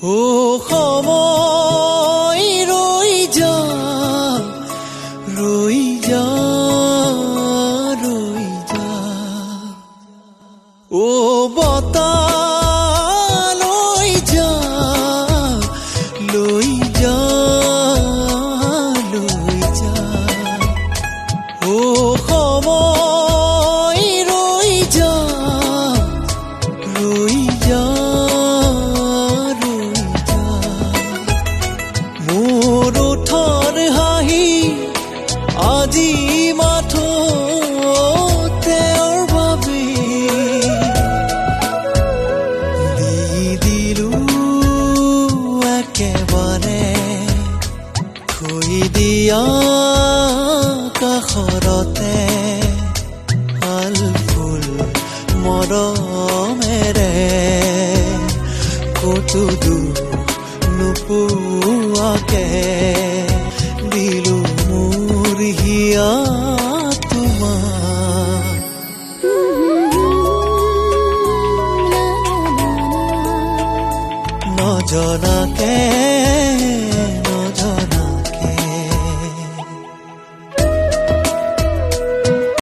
ও সময় ৰৈ যা ৰৈ যা ৰৈ যা ও বতাহ লৈ যা লৈ যা লৈ যা ও সময় ৰৈ যা ৰৈ যা মোৰ ওঠৰ হাঁহি আজি মাথো তেওঁৰ বাবে দি দিলো একেবাৰে থৈ দিয়া কাষৰতে ভাল ফুল মৰমেৰে কতো দুখ নোপোৱাকে দিলো মোৰ হিয়া তোমাক নজনাকে